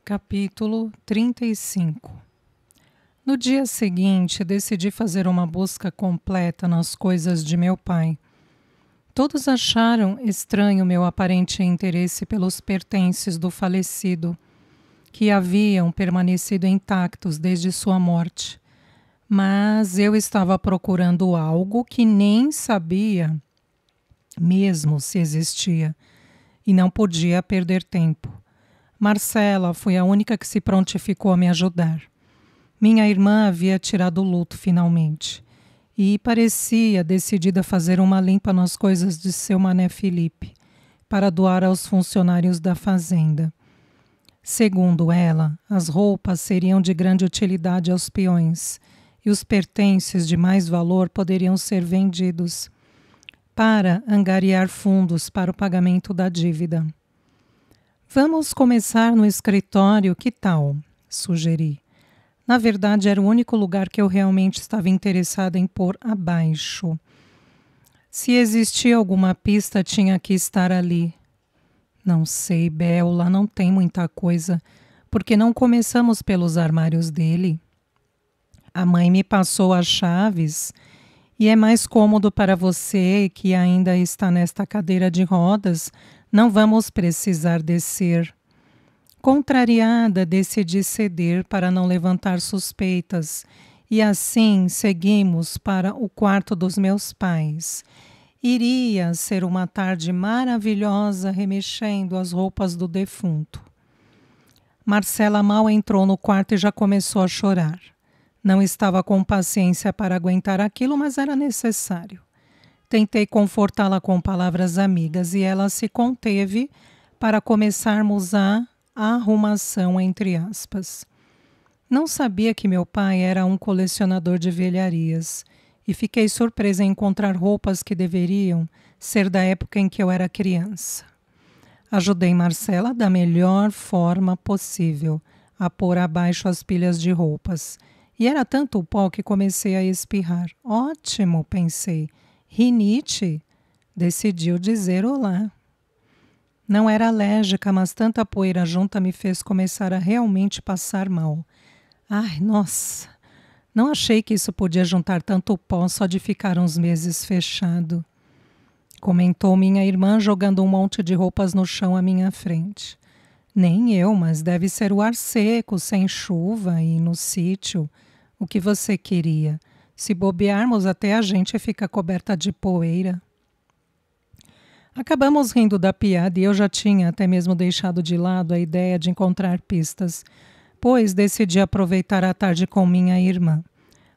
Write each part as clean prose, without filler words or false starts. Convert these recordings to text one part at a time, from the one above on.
Capítulo 35. No dia seguinte, decidi fazer uma busca completa nas coisas de meu pai. Todos acharam estranho meu aparente interesse pelos pertences do falecido, que haviam permanecido intactos desde sua morte. Mas eu estava procurando algo que nem sabia mesmo se existia, e não podia perder tempo. Marcela foi a única que se prontificou a me ajudar. Minha irmã havia tirado o luto finalmente e parecia decidida a fazer uma limpa nas coisas de seu mané Felipe para doar aos funcionários da fazenda. Segundo ela, as roupas seriam de grande utilidade aos peões e os pertences de mais valor poderiam ser vendidos para angariar fundos para o pagamento da dívida. Vamos começar no escritório, que tal? Sugeri. Na verdade, era o único lugar que eu realmente estava interessada em pôr abaixo. Se existia alguma pista, tinha que estar ali. Não sei, Bel, lá não tem muita coisa, porque não começamos pelos armários dele. A mãe me passou as chaves e é mais cômodo para você que ainda está nesta cadeira de rodas. Não vamos precisar descer. Contrariada, decidi ceder para não levantar suspeitas e assim seguimos para o quarto dos meus pais. Iria ser uma tarde maravilhosa remexendo as roupas do defunto. Marcela mal entrou no quarto e já começou a chorar. Não estava com paciência para aguentar aquilo, mas era necessário. Tentei confortá-la com palavras amigas e ela se conteve para começarmos a arrumação, entre aspas. Não sabia que meu pai era um colecionador de velharias e fiquei surpresa em encontrar roupas que deveriam ser da época em que eu era criança. Ajudei Marcela da melhor forma possível a pôr abaixo as pilhas de roupas. E era tanto o pó que comecei a espirrar. Ótimo, pensei. Rinite? Decidiu dizer olá. Não era alérgica, mas tanta poeira junta me fez começar a realmente passar mal. Ai, nossa! Não achei que isso podia juntar tanto pó só de ficar uns meses fechado. Comentou minha irmã jogando um monte de roupas no chão à minha frente. Nem eu, mas deve ser o ar seco, sem chuva e no sítio. O que você queria? Se bobearmos, até a gente fica coberta de poeira. Acabamos rindo da piada e eu já tinha até mesmo deixado de lado a ideia de encontrar pistas, pois decidi aproveitar a tarde com minha irmã.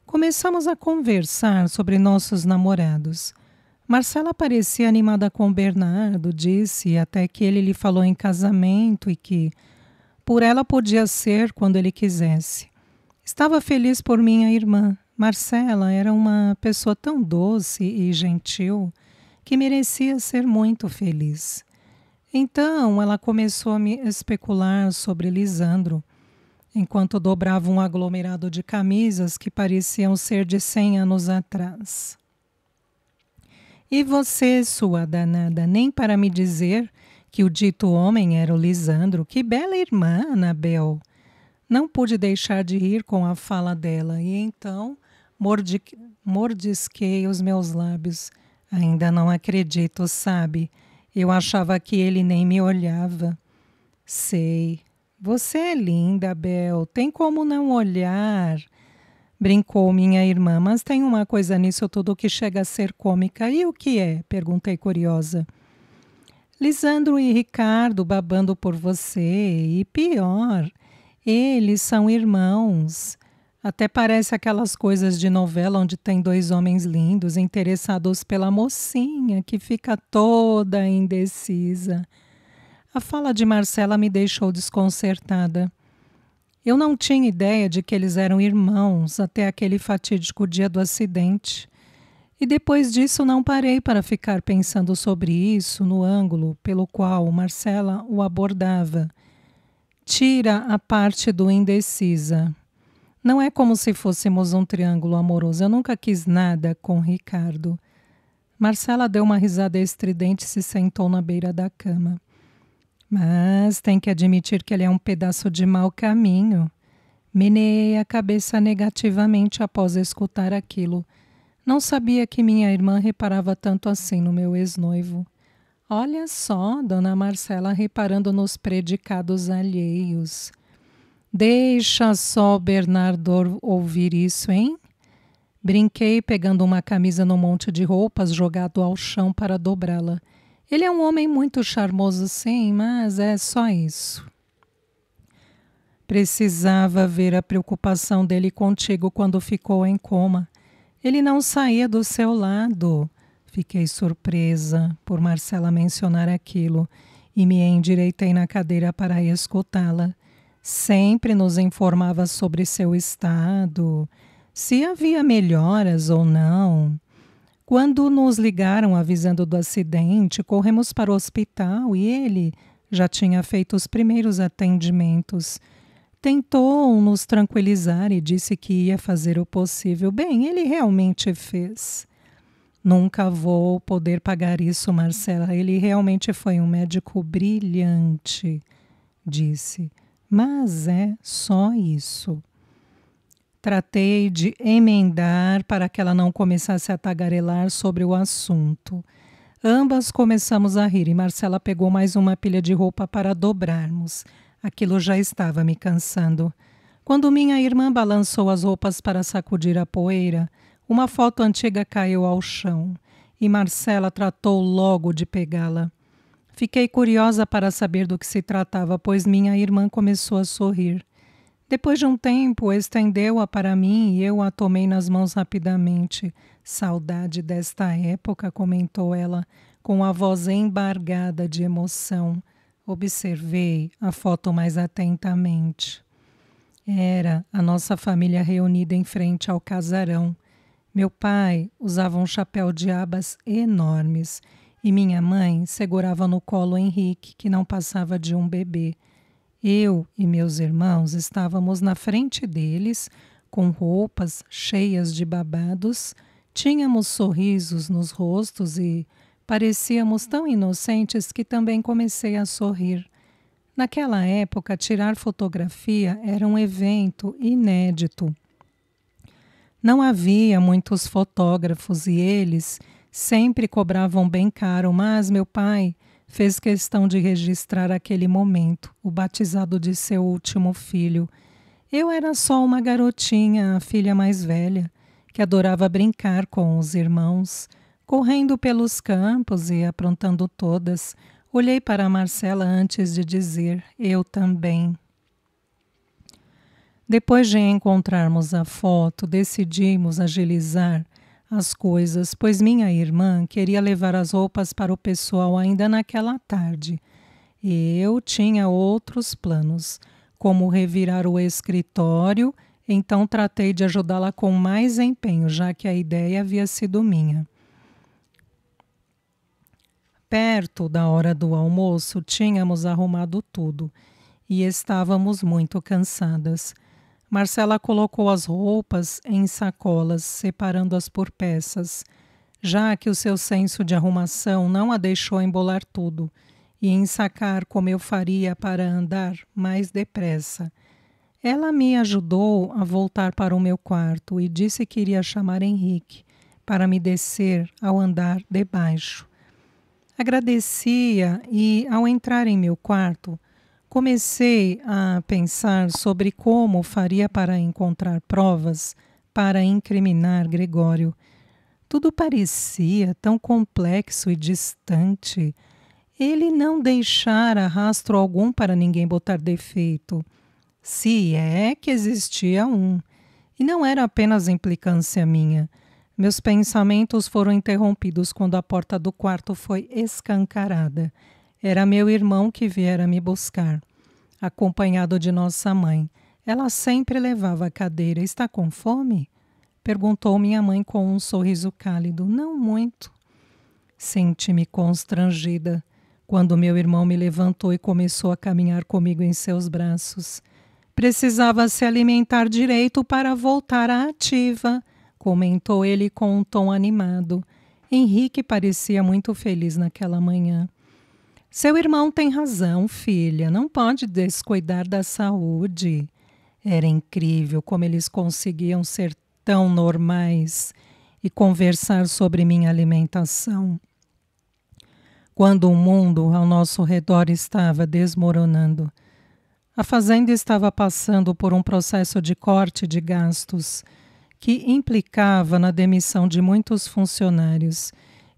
Começamos a conversar sobre nossos namorados. Marcela parecia animada com Bernardo, disse até que ele lhe falou em casamento e que por ela podia ser quando ele quisesse. Estava feliz por minha irmã. Marcela era uma pessoa tão doce e gentil que merecia ser muito feliz. Então ela começou a me especular sobre Lisandro, enquanto dobrava um aglomerado de camisas que pareciam ser de 100 anos atrás. E você, sua danada, nem para me dizer que o dito homem era o Lisandro? Que bela irmã, Anabel! Não pude deixar de rir com a fala dela e então mordisquei os meus lábios. Ainda não acredito, sabe? Eu achava que ele nem me olhava. Sei. Você é linda, Bel. Tem como não olhar? Brincou minha irmã, mas tem uma coisa nisso tudo que chega a ser cômica. E o que é? Perguntei curiosa. Lisandro e Ricardo babando por você. E pior, eles são irmãos. Até parece aquelas coisas de novela onde tem dois homens lindos interessados pela mocinha que fica toda indecisa. A fala de Marcela me deixou desconcertada. Eu não tinha ideia de que eles eram irmãos até aquele fatídico dia do acidente. E depois disso não parei para ficar pensando sobre isso no ângulo pelo qual Marcela o abordava. Tira a parte do indecisa. Não é como se fôssemos um triângulo amoroso. Eu nunca quis nada com Ricardo. Marcela deu uma risada estridente e se sentou na beira da cama. Mas tem que admitir que ele é um pedaço de mau caminho. Meneei a cabeça negativamente após escutar aquilo. Não sabia que minha irmã reparava tanto assim no meu ex-noivo. Olha só, dona Marcela reparando nos predicados alheios. Deixa só o Bernardo ouvir isso, hein? Brinquei pegando uma camisa no monte de roupas jogado ao chão para dobrá-la. Ele é um homem muito charmoso, sim, mas é só isso. Precisava ver a preocupação dele contigo quando ficou em coma. Ele não saía do seu lado. Fiquei surpresa por Marcela mencionar aquilo e me endireitei na cadeira para escutá-la. Sempre nos informava sobre seu estado, se havia melhoras ou não. Quando nos ligaram avisando do acidente, corremos para o hospital e ele já tinha feito os primeiros atendimentos. Tentou nos tranquilizar e disse que ia fazer o possível. Bem, ele realmente fez. Nunca vou poder pagar isso, Marcela. Ele realmente foi um médico brilhante, disse. Mas é só isso. Tratei de emendar para que ela não começasse a tagarelar sobre o assunto. Ambas começamos a rir e Marcela pegou mais uma pilha de roupa para dobrarmos. Aquilo já estava me cansando. Quando minha irmã balançou as roupas para sacudir a poeira, uma foto antiga caiu ao chão e Marcela tratou logo de pegá-la. Fiquei curiosa para saber do que se tratava, pois minha irmã começou a sorrir. Depois de um tempo, estendeu-a para mim e eu a tomei nas mãos rapidamente. Saudade desta época, comentou ela, com a voz embargada de emoção. Observei a foto mais atentamente. Era a nossa família reunida em frente ao casarão. Meu pai usava um chapéu de abas enormes e minha mãe segurava no colo Henrique, que não passava de um bebê. Eu e meus irmãos estávamos na frente deles, com roupas cheias de babados, tínhamos sorrisos nos rostos e parecíamos tão inocentes que também comecei a sorrir. Naquela época, tirar fotografia era um evento inédito. Não havia muitos fotógrafos e eles sempre cobravam bem caro, mas meu pai fez questão de registrar aquele momento, o batizado de seu último filho. Eu era só uma garotinha, a filha mais velha, que adorava brincar com os irmãos, correndo pelos campos e aprontando todas. Olhei para a Marcela antes de dizer, eu também. Depois de encontrarmos a foto, decidimos agilizar as coisas, pois minha irmã queria levar as roupas para o pessoal ainda naquela tarde. E eu tinha outros planos, como revirar o escritório, então tratei de ajudá-la com mais empenho, já que a ideia havia sido minha. Perto da hora do almoço, tínhamos arrumado tudo e estávamos muito cansadas. Marcela colocou as roupas em sacolas, separando-as por peças, já que o seu senso de arrumação não a deixou embolar tudo e ensacar como eu faria para andar mais depressa. Ela me ajudou a voltar para o meu quarto e disse que iria chamar Henrique para me descer ao andar de baixo. Agradecia e, ao entrar em meu quarto, comecei a pensar sobre como faria para encontrar provas para incriminar Gregório. Tudo parecia tão complexo e distante. Ele não deixara rastro algum para ninguém botar defeito, se é que existia um. E não era apenas implicância minha. Meus pensamentos foram interrompidos quando a porta do quarto foi escancarada. Era meu irmão que viera me buscar, acompanhado de nossa mãe. Ela sempre levava a cadeira. Está com fome? Perguntou minha mãe com um sorriso cálido. Não muito. Senti-me constrangida quando meu irmão me levantou e começou a caminhar comigo em seus braços. Precisava se alimentar direito para voltar à ativa, comentou ele com um tom animado. Henrique parecia muito feliz naquela manhã. Seu irmão tem razão, filha, não pode descuidar da saúde. Era incrível como eles conseguiam ser tão normais e conversar sobre minha alimentação. Quando o mundo ao nosso redor estava desmoronando, a fazenda estava passando por um processo de corte de gastos que implicava na demissão de muitos funcionários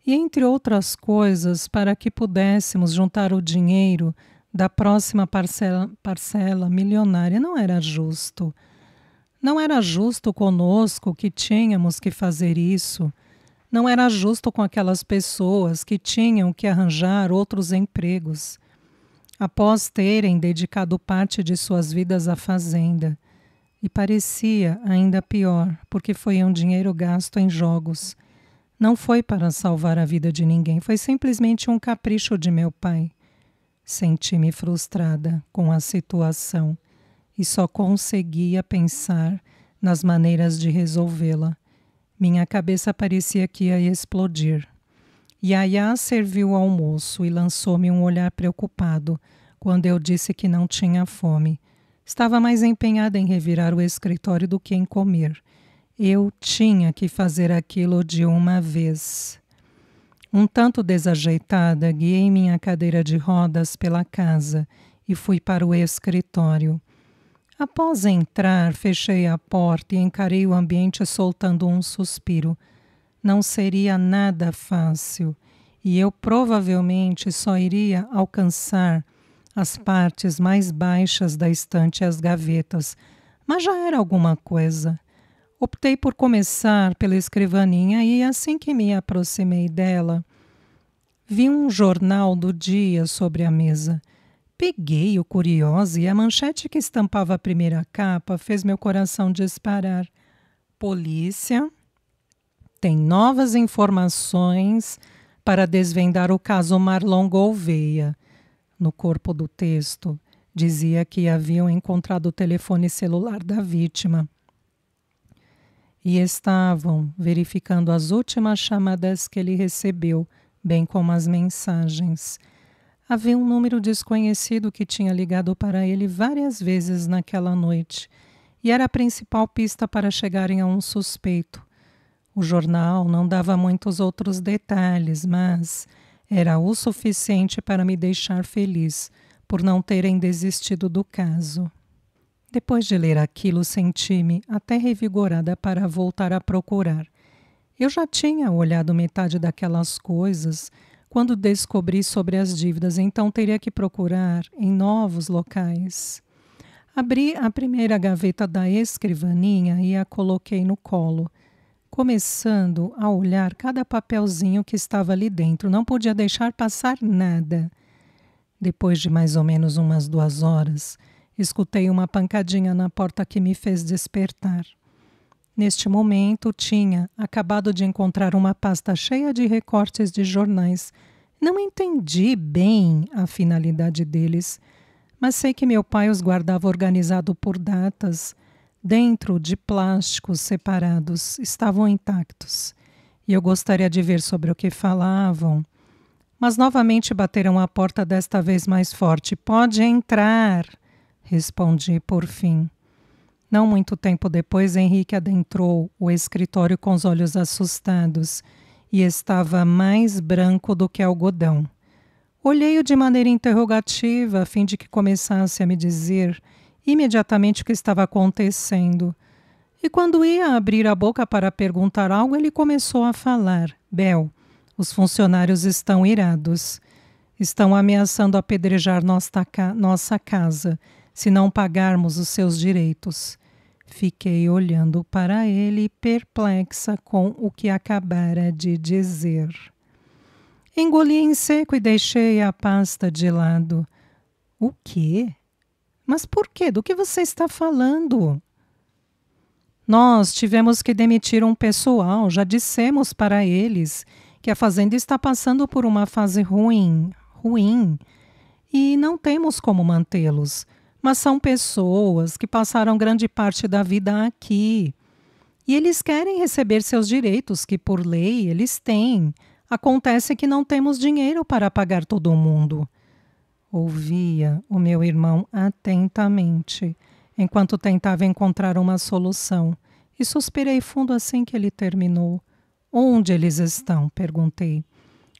e, entre outras coisas, para que pudéssemos juntar o dinheiro da próxima parcela milionária. Não era justo. Não era justo conosco que tínhamos que fazer isso. Não era justo com aquelas pessoas que tinham que arranjar outros empregos, após terem dedicado parte de suas vidas à fazenda. E parecia ainda pior, porque foi um dinheiro gasto em jogos. Não foi para salvar a vida de ninguém, foi simplesmente um capricho de meu pai. Senti-me frustrada com a situação e só conseguia pensar nas maneiras de resolvê-la. Minha cabeça parecia que ia explodir. Yaya serviu o almoço e lançou-me um olhar preocupado quando eu disse que não tinha fome. Estava mais empenhada em revirar o escritório do que em comer. Eu tinha que fazer aquilo de uma vez. Um tanto desajeitada, guiei minha cadeira de rodas pela casa e fui para o escritório. Após entrar, fechei a porta e encarei o ambiente soltando um suspiro. Não seria nada fácil e eu provavelmente só iria alcançar as partes mais baixas da estante e as gavetas, mas já era alguma coisa. Optei por começar pela escrivaninha e assim que me aproximei dela, vi um jornal do dia sobre a mesa. Peguei-o curiosa e a manchete que estampava a primeira capa fez meu coração disparar. Polícia tem novas informações para desvendar o caso Marlon Gouveia. No corpo do texto, dizia que haviam encontrado o telefone celular da vítima e estavam verificando as últimas chamadas que ele recebeu, bem como as mensagens. Havia um número desconhecido que tinha ligado para ele várias vezes naquela noite e era a principal pista para chegarem a um suspeito. O jornal não dava muitos outros detalhes, mas era o suficiente para me deixar feliz por não terem desistido do caso. Depois de ler aquilo, senti-me até revigorada para voltar a procurar. Eu já tinha olhado metade daquelas coisas quando descobri sobre as dívidas, então teria que procurar em novos locais. Abri a primeira gaveta da escrivaninha e a coloquei no colo, começando a olhar cada papelzinho que estava ali dentro. Não podia deixar passar nada. Depois de mais ou menos umas 2 horas, escutei uma pancadinha na porta que me fez despertar. Neste momento, tinha acabado de encontrar uma pasta cheia de recortes de jornais. Não entendi bem a finalidade deles, mas sei que meu pai os guardava organizado por datas, dentro de plásticos separados. Estavam intactos, e eu gostaria de ver sobre o que falavam. Mas novamente bateram à porta, desta vez mais forte. "Pode entrar", respondi por fim. Não muito tempo depois, Henrique adentrou o escritório com os olhos assustados e estava mais branco do que algodão. Olhei-o de maneira interrogativa, a fim de que começasse a me dizer imediatamente o que estava acontecendo. E quando ia abrir a boca para perguntar algo, ele começou a falar. "Bel, os funcionários estão irados. Estão ameaçando apedrejar nossa casa se não pagarmos os seus direitos." Fiquei olhando para ele, perplexa com o que acabara de dizer. Engoli em seco e deixei a pasta de lado. "O quê? Mas por quê? Do que você está falando?" "Nós tivemos que demitir um pessoal, já dissemos para eles que a fazenda está passando por uma fase ruim, e não temos como mantê-los. Mas são pessoas que passaram grande parte da vida aqui. E eles querem receber seus direitos, que por lei eles têm. Acontece que não temos dinheiro para pagar todo mundo." Ouvia o meu irmão atentamente, enquanto tentava encontrar uma solução, e suspirei fundo assim que ele terminou. Onde eles estão? Perguntei.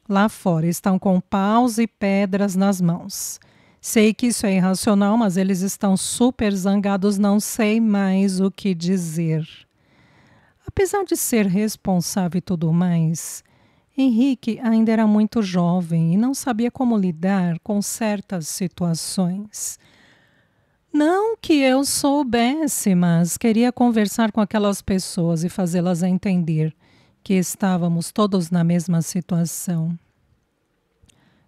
Lá fora, estão com paus e pedras nas mãos. Sei que isso é irracional, mas eles estão super zangados, não sei mais o que dizer. Apesar de ser responsável e tudo mais, Henrique ainda era muito jovem e não sabia como lidar com certas situações. Não que eu soubesse, mas queria conversar com aquelas pessoas e fazê-las entender que estávamos todos na mesma situação.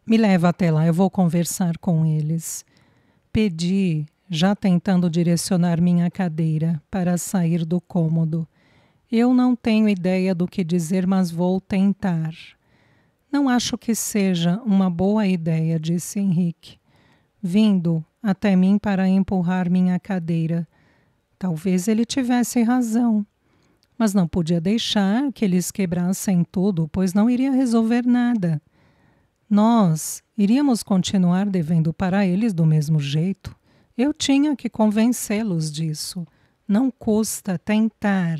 Me leva até lá, eu vou conversar com eles. Pedi, já tentando direcionar minha cadeira para sair do cômodo. Eu não tenho ideia do que dizer, mas vou tentar. Não acho que seja uma boa ideia, disse Henrique, vindo até mim para empurrar minha cadeira. Talvez ele tivesse razão, mas não podia deixar que eles quebrassem tudo, pois não iria resolver nada. Nós iríamos continuar devendo para eles do mesmo jeito. Eu tinha que convencê-los disso. Não custa tentar.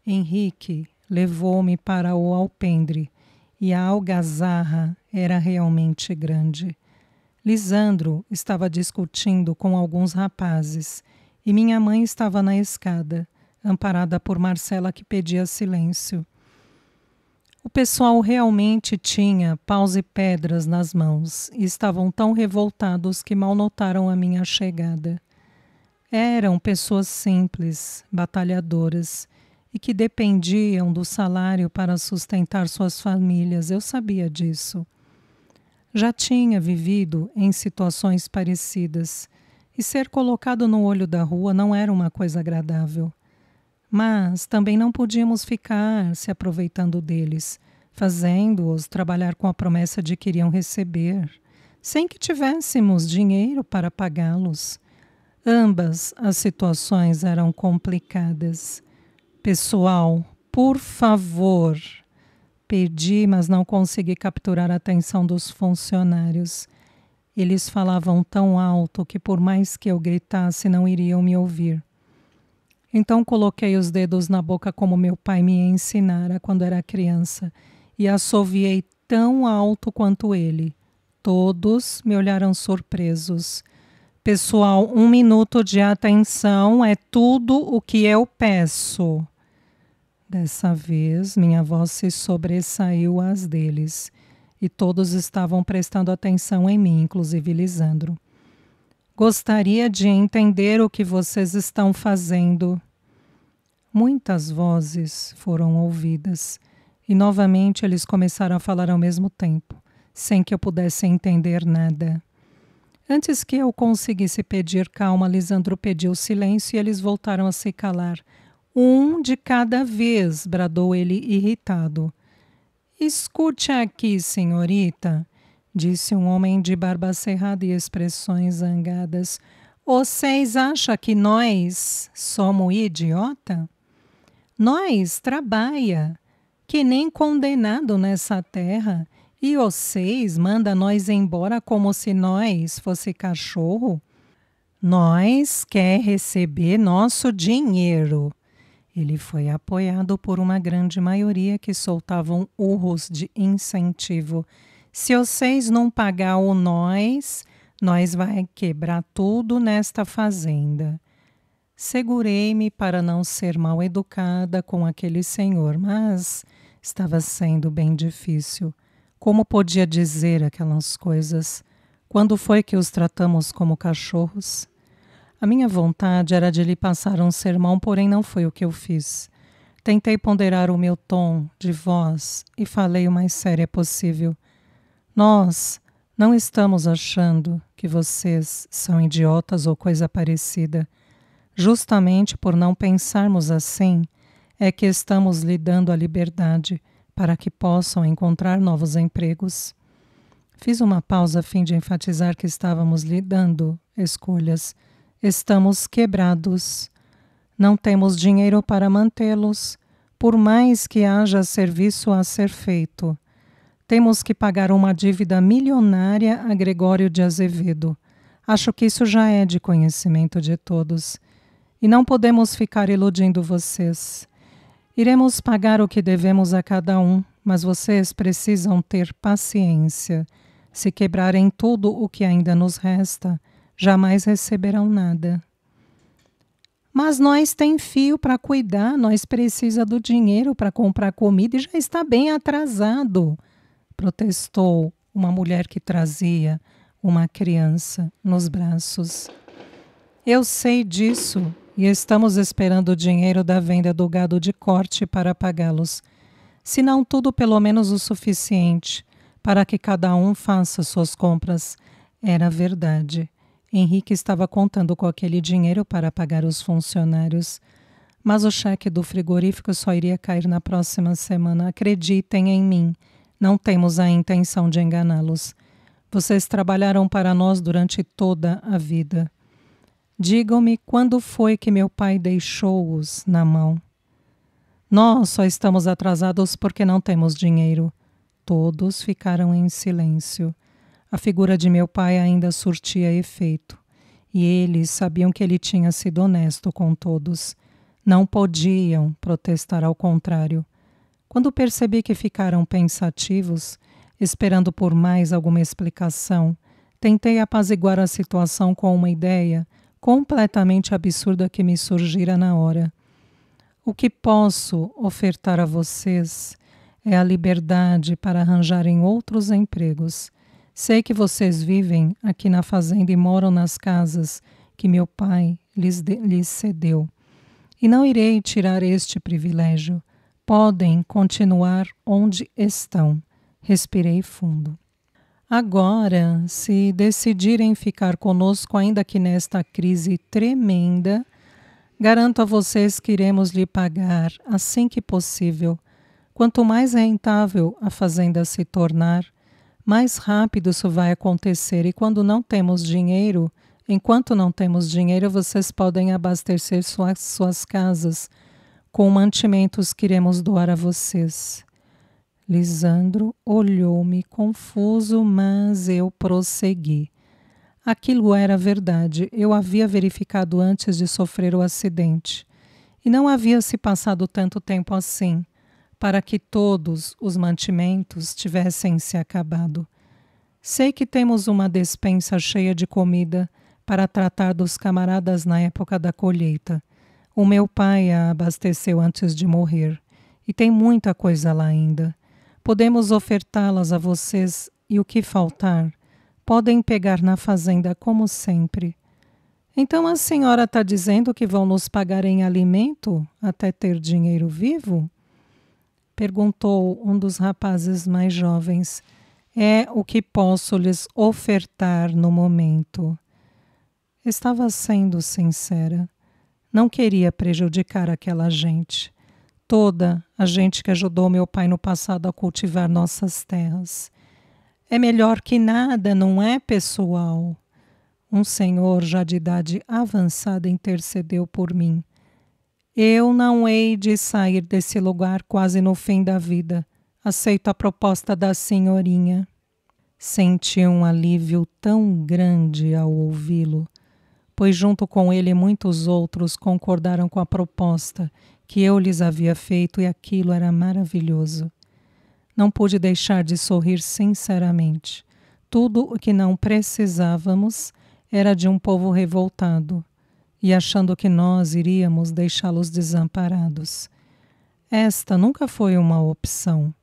Henrique levou-me para o alpendre e a algazarra era realmente grande. Lisandro estava discutindo com alguns rapazes e minha mãe estava na escada, amparada por Marcela que pedia silêncio. O pessoal realmente tinha paus e pedras nas mãos e estavam tão revoltados que mal notaram a minha chegada. Eram pessoas simples, batalhadoras, e que dependiam do salário para sustentar suas famílias. Eu sabia disso. Já tinha vivido em situações parecidas, e ser colocado no olho da rua não era uma coisa agradável. Mas também não podíamos ficar se aproveitando deles, fazendo-os trabalhar com a promessa de que iriam receber, sem que tivéssemos dinheiro para pagá-los. Ambas as situações eram complicadas. Pessoal, por favor, pedi, mas não consegui capturar a atenção dos funcionários. Eles falavam tão alto que por mais que eu gritasse não iriam me ouvir. Então coloquei os dedos na boca como meu pai me ensinara quando era criança e assoviei tão alto quanto ele. Todos me olharam surpresos. Pessoal, 1 minuto de atenção é tudo o que eu peço. Dessa vez, minha voz se sobressaiu às deles, e todos estavam prestando atenção em mim, inclusive Lisandro. Gostaria de entender o que vocês estão fazendo. Muitas vozes foram ouvidas, e novamente eles começaram a falar ao mesmo tempo, sem que eu pudesse entender nada. Antes que eu conseguisse pedir calma, Lisandro pediu silêncio e eles voltaram a se calar. 1 de cada vez, bradou ele irritado. Escute aqui, senhorita, disse um homem de barba cerrada e expressões zangadas. Vocês acham que nós somos idiota? Nós trabalha, que nem condenado nessa terra, e vocês mandam nós embora como se nós fosse cachorro? Nós quer receber nosso dinheiro. Ele foi apoiado por uma grande maioria que soltavam urros de incentivo. Se vocês não pagar o nós vai quebrar tudo nesta fazenda. Segurei-me para não ser mal educada com aquele senhor, mas estava sendo bem difícil. Como podia dizer aquelas coisas? Quando foi que os tratamos como cachorros? A minha vontade era de lhe passar um sermão, porém não foi o que eu fiz. Tentei ponderar o meu tom de voz e falei o mais séria possível. Nós não estamos achando que vocês são idiotas ou coisa parecida. Justamente por não pensarmos assim, é que estamos lhe dando a liberdade para que possam encontrar novos empregos. Fiz uma pausa a fim de enfatizar que estávamos lhe dando escolhas. Estamos quebrados. Não temos dinheiro para mantê-los, por mais que haja serviço a ser feito. Temos que pagar uma dívida milionária a Gregório de Azevedo. Acho que isso já é de conhecimento de todos. E não podemos ficar iludindo vocês. Iremos pagar o que devemos a cada um, mas vocês precisam ter paciência. Se quebrarem tudo o que ainda nos resta, jamais receberão nada. Mas nós tem fio para cuidar, nós precisa do dinheiro para comprar comida e já está bem atrasado, protestou uma mulher que trazia uma criança nos braços. Eu sei disso e estamos esperando o dinheiro da venda do gado de corte para pagá-los. Se não tudo, pelo menos o suficiente para que cada um faça suas compras. Era verdade. Henrique estava contando com aquele dinheiro para pagar os funcionários. Mas o cheque do frigorífico só iria cair na próxima semana. Acreditem em mim, não temos a intenção de enganá-los. Vocês trabalharam para nós durante toda a vida. Digam-me quando foi que meu pai deixou-os na mão. Nós só estamos atrasados porque não temos dinheiro. Todos ficaram em silêncio. A figura de meu pai ainda surtia efeito. E eles sabiam que ele tinha sido honesto com todos. Não podiam protestar ao contrário. Quando percebi que ficaram pensativos, esperando por mais alguma explicação, tentei apaziguar a situação com uma ideia completamente absurda que me surgira na hora. O que posso ofertar a vocês é a liberdade para arranjarem outros empregos. Sei que vocês vivem aqui na fazenda e moram nas casas que meu pai lhes cedeu. E não irei tirar este privilégio. Podem continuar onde estão. Respirei fundo. Agora, se decidirem ficar conosco, ainda que nesta crise tremenda, garanto a vocês que iremos lhe pagar assim que possível. Quanto mais rentável a fazenda se tornar, mais rápido isso vai acontecer. E quando não temos dinheiro, enquanto não temos dinheiro, vocês podem abastecer suas casas com mantimentos que iremos doar a vocês. Lisandro olhou-me confuso, mas eu prossegui. Aquilo era verdade. Eu havia verificado antes de sofrer o acidente. E não havia se passado tanto tempo assim, para que todos os mantimentos tivessem se acabado. Sei que temos uma despensa cheia de comida para tratar dos camaradas na época da colheita. O meu pai a abasteceu antes de morrer. E tem muita coisa lá ainda. Podemos ofertá-las a vocês e o que faltar, podem pegar na fazenda como sempre. Então a senhora está dizendo que vão nos pagar em alimento até ter dinheiro vivo? Perguntou um dos rapazes mais jovens. É o que posso lhes ofertar no momento. Estava sendo sincera. Não queria prejudicar aquela gente. Toda a gente que ajudou meu pai no passado a cultivar nossas terras. É melhor que nada, não é, pessoal? Um senhor já de idade avançada intercedeu por mim. Eu não hei de sair desse lugar quase no fim da vida. Aceito a proposta da senhorinha. Senti um alívio tão grande ao ouvi-lo, pois junto com ele muitos outros concordaram com a proposta que eu lhes havia feito e aquilo era maravilhoso. Não pude deixar de sorrir sinceramente. Tudo o que não precisávamos era de um povo revoltado e achando que nós iríamos deixá-los desamparados. Esta nunca foi uma opção.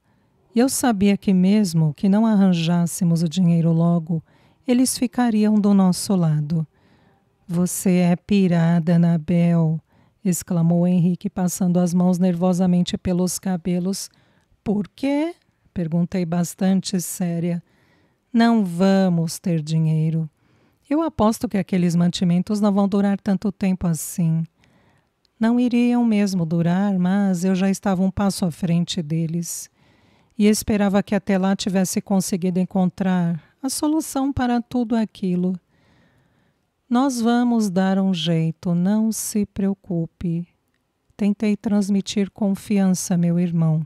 E eu sabia que mesmo que não arranjássemos o dinheiro logo, eles ficariam do nosso lado. Você é pirada, Anabel, exclamou Henrique, passando as mãos nervosamente pelos cabelos. Por quê? Perguntei bastante séria. Não vamos ter dinheiro. Eu aposto que aqueles mantimentos não vão durar tanto tempo assim. Não iriam mesmo durar, mas eu já estava um passo à frente deles. E esperava que até lá tivesse conseguido encontrar a solução para tudo aquilo. Nós vamos dar um jeito, não se preocupe. Tentei transmitir confiança, meu irmão.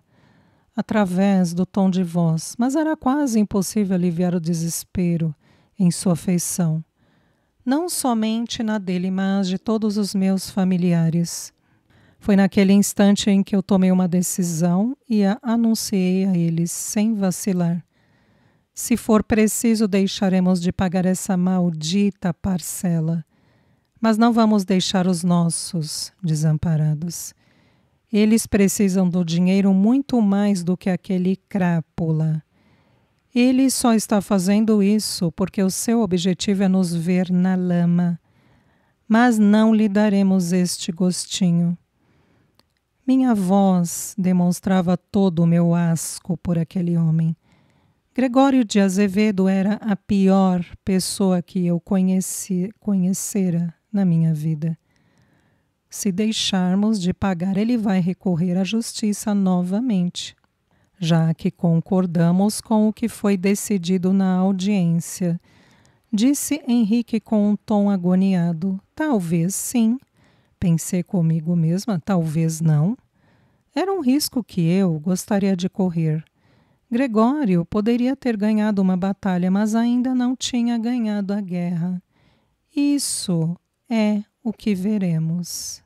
através do tom de voz, mas era quase impossível aliviar o desespero em sua feição. Não somente na dele, mas de todos os meus familiares. Foi naquele instante em que eu tomei uma decisão e a anunciei a eles sem vacilar. Se for preciso, deixaremos de pagar essa maldita parcela. Mas não vamos deixar os nossos desamparados. Eles precisam do dinheiro muito mais do que aquele crápula. Ele só está fazendo isso porque o seu objetivo é nos ver na lama. Mas não lhe daremos este gostinho. Minha voz demonstrava todo o meu asco por aquele homem. Gregório de Azevedo era a pior pessoa que eu conhecera na minha vida. Se deixarmos de pagar, ele vai recorrer à justiça novamente, já que concordamos com o que foi decidido na audiência, disse Henrique com um tom agoniado. Talvez sim. Pensei comigo mesma, talvez não. Era um risco que eu gostaria de correr. Gregório poderia ter ganhado uma batalha, mas ainda não tinha ganhado a guerra. Isso é o que veremos.